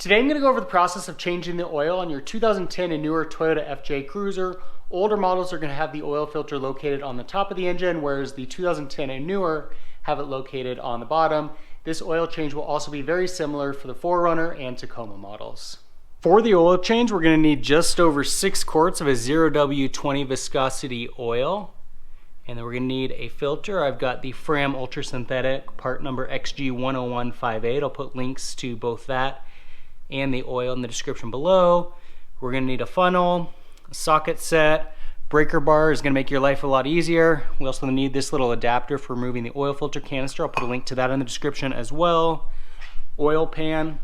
Today I'm going to go over the process of changing the oil on your 2010 and newer Toyota FJ Cruiser. Older models are going to have the oil filter located on the top of the engine, whereas the 2010 and newer have it located on the bottom. This oil change will also be very similar for the 4Runner and Tacoma models. For the oil change, we're going to need just over 6 quarts of a 0W20 viscosity oil. And then we're going to need a filter. I've got the Fram Ultra Synthetic, part number XG10158. I'll put links to both that and the oil in the description below. We're going to need a funnel, a socket set, breaker bar is going to make your life a lot easier. We also need this little adapter for removing the oil filter canister. I'll put a link to that in the description as well. Oil pan.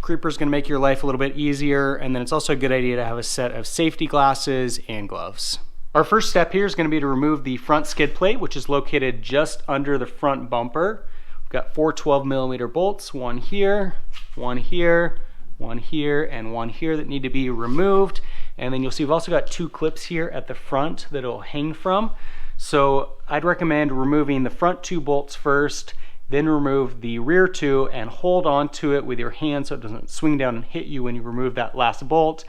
Creeper is going to make your life a little bit easier, and then it's also a good idea to have a set of safety glasses and gloves. Our first step here is going to be to remove the front skid plate, which is located just under the front bumper. We've got 4 12mm bolts, one here, one here, one here, and one here that need to be removed. And then you'll see we've also got 2 clips here at the front that it'll hang from. So I'd recommend removing the front 2 bolts first, then remove the rear 2 and hold on to it with your hand so it doesn't swing down and hit you when you remove that last bolt.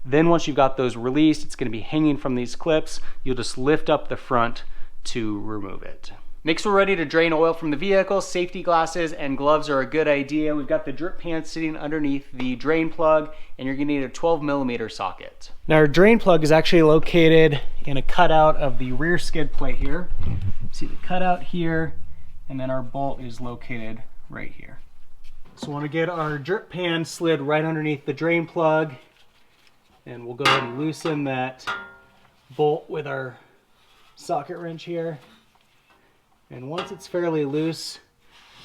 Then once you've got those released, it's going to be hanging from these clips. You'll just lift up the front to remove it. Next, we're ready to drain oil from the vehicle. Safety glasses and gloves are a good idea. We've got the drip pan sitting underneath the drain plug, and you're going to need a 12mm socket. Now our drain plug is actually located in a cutout of the rear skid plate here. See the cutout here, and then our bolt is located right here. So we want to get our drip pan slid right underneath the drain plug, and we'll go ahead and loosen that bolt with our socket wrench here. And once it's fairly loose,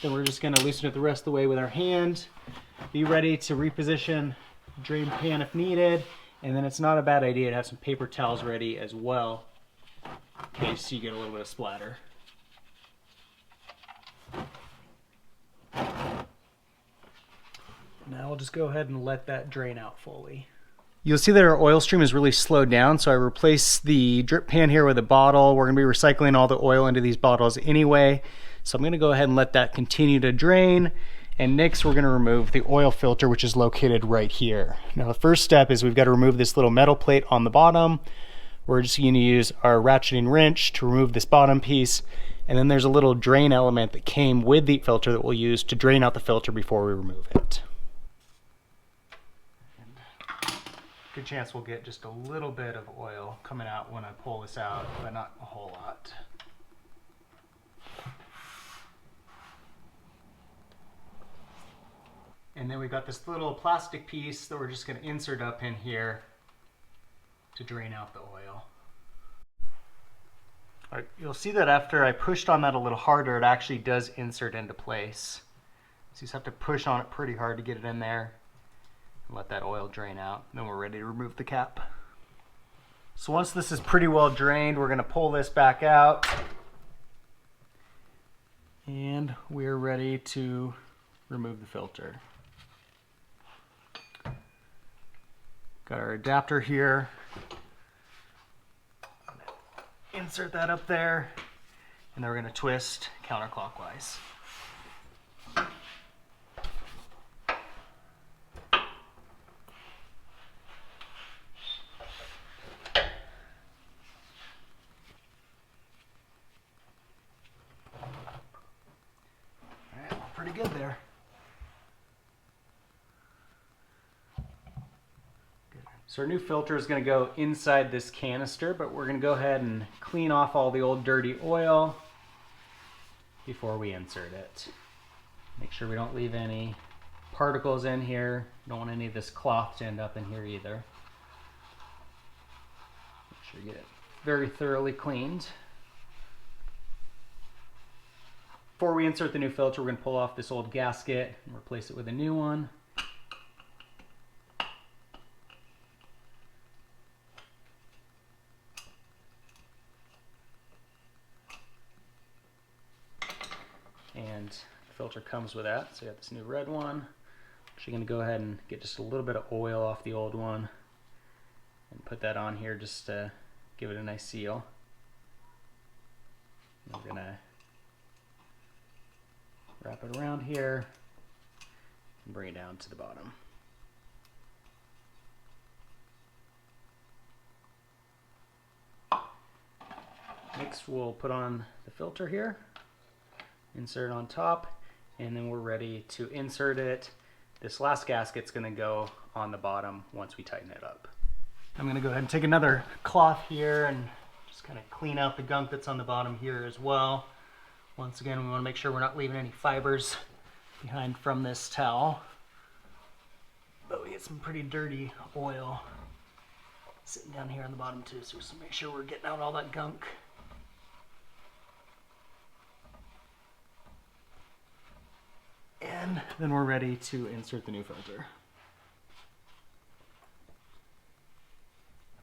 then we're just going to loosen it the rest of the way with our hand. Be ready to reposition the drain pan if needed. And then it's not a bad idea to have some paper towels ready as well, in case you get a little bit of splatter. Now we'll just go ahead and let that drain out fully. You'll see that our oil stream is really slowed down, so I replaced the drip pan here with a bottle. We're going to be recycling all the oil into these bottles anyway, so I'm going to go ahead and let that continue to drain. And next we're going to remove the oil filter, which is located right here. Now the first step is we've got to remove this little metal plate on the bottom. We're just going to use our ratcheting wrench to remove this bottom piece, and then there's a little drain element that came with the filter that we'll use to drain out the filter before we remove it. Good chance we'll get just a little bit of oil coming out when I pull this out, but not a whole lot. And then we've got this little plastic piece that we're just going to insert up in here to drain out the oil. All right, you'll see that after I pushed on that a little harder, it actually does insert into place. So you just have to push on it pretty hard to get it in there. Let that oil drain out, then we're ready to remove the cap. So once this is pretty well drained, we're going to pull this back out, and we're ready to remove the filter. Got our adapter here. Insert that up there, and then we're going to twist counterclockwise. Pretty good there. Good. So our new filter is going to go inside this canister, but we're going to go ahead and clean off all the old dirty oil before we insert it. Make sure we don't leave any particles in here. Don't want any of this cloth to end up in here either. Make sure you get it very thoroughly cleaned. Before we insert the new filter, we're going to pull off this old gasket and replace it with a new one. And the filter comes with that, so you got this new red one. Actually going to go ahead and get just a little bit of oil off the old one and put that on here just to give it a nice seal. And we're going to wrap it around here and bring it down to the bottom. Next we'll put on the filter here, insert it on top, and then we're ready to insert it. This last gasket's going to go on the bottom once we tighten it up. I'm going to go ahead and take another cloth here and just kind of clean out the gunk that's on the bottom here as well. Once again, we want to make sure we're not leaving any fibers behind from this towel. But we get some pretty dirty oil sitting down here on the bottom too, so just make sure we're getting out all that gunk. And then we're ready to insert the new filter.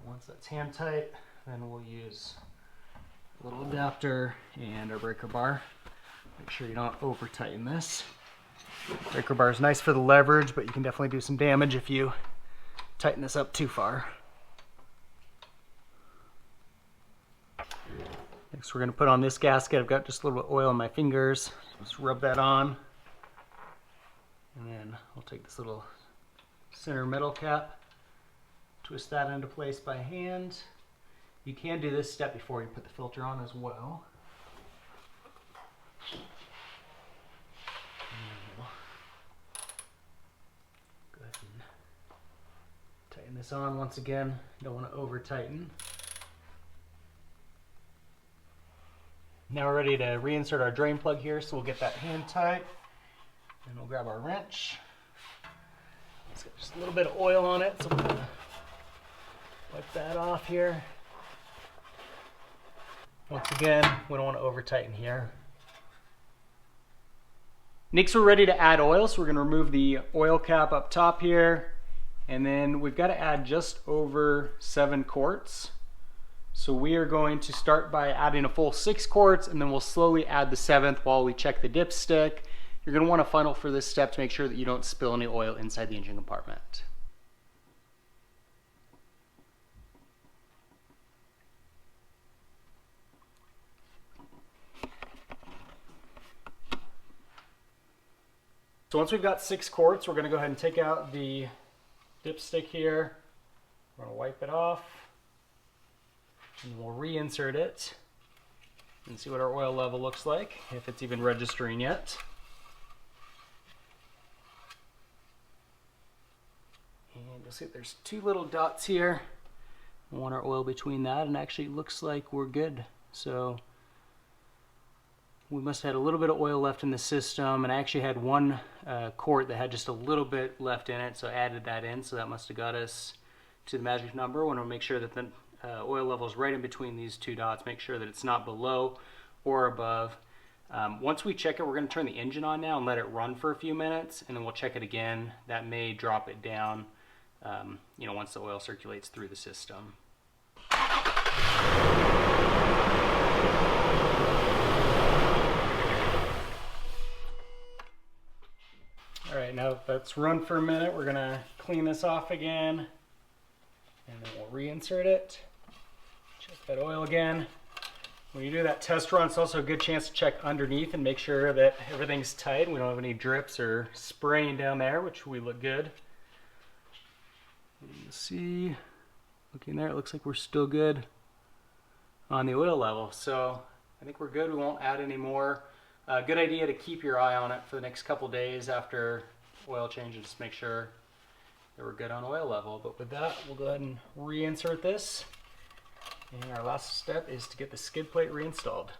Once that's hand tight, then we'll use a little adapter and our breaker bar. Make sure you don't over tighten this. Breaker bar is nice for the leverage, but you can definitely do some damage if you tighten this up too far. Next we're going to put on this gasket. I've got just a little bit of oil on my fingers. Just rub that on. And then I'll take this little center metal cap, twist that into place by hand. You can do this step before you put the filter on as well. Go ahead and tighten this on once again. Don't want to over tighten. Now we're ready to reinsert our drain plug here, so we'll get that hand tight. And we'll grab our wrench. It's got just a little bit of oil on it, so we're going to wipe that off here. Once again, we don't want to over tighten here. Next we're ready to add oil, so we're going to remove the oil cap up top here. And then we've got to add just over 7 quarts. So we are going to start by adding a full 6 quarts, and then we'll slowly add the 7th while we check the dipstick. You're going to want to funnel for this step to make sure that you don't spill any oil inside the engine compartment. So once we've got 6 quarts, we're going to go ahead and take out the dipstick here. We're going to wipe it off, and we'll reinsert it and see what our oil level looks like, if it's even registering yet. And you'll see there's 2 little dots here. We want our oil between that, and actually it looks like we're good. So we must have had a little bit of oil left in the system, and I actually had one quart that had just a little bit left in it, so I added that in, so that must have got us to the magic number. We want to make sure that the oil level is right in between these 2 dots, make sure that it's not below or above. Once we check it, we're going to turn the engine on now and let it run for a few minutes, and then we'll check it again. That may drop it down, once the oil circulates through the system. All right, now that's run for a minute. We're going to clean this off again, and then we'll reinsert it. Check that oil again. When you do that test run, it's also a good chance to check underneath and make sure that everything's tight. We don't have any drips or spraying down there, which we look good. You see, looking there, it looks like we're still good on the oil level. So I think we're good. We won't add any more. Good idea to keep your eye on it for the next couple days after oil change and just make sure that we're good on oil level. But with that, we'll go ahead and reinsert this. And our last step is to get the skid plate reinstalled.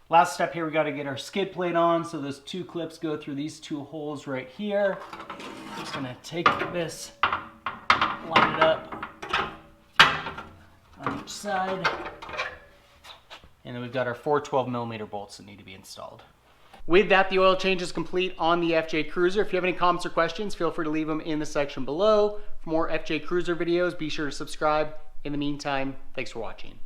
Last step here, we got to get our skid plate on. So those 2 clips go through these 2 holes right here. Just gonna take this, line it up on each side. And then we've got our 4 12mm bolts that need to be installed. With that, the oil change is complete on the FJ Cruiser. If you have any comments or questions, feel free to leave them in the section below. For more FJ Cruiser videos, be sure to subscribe. In the meantime, thanks for watching.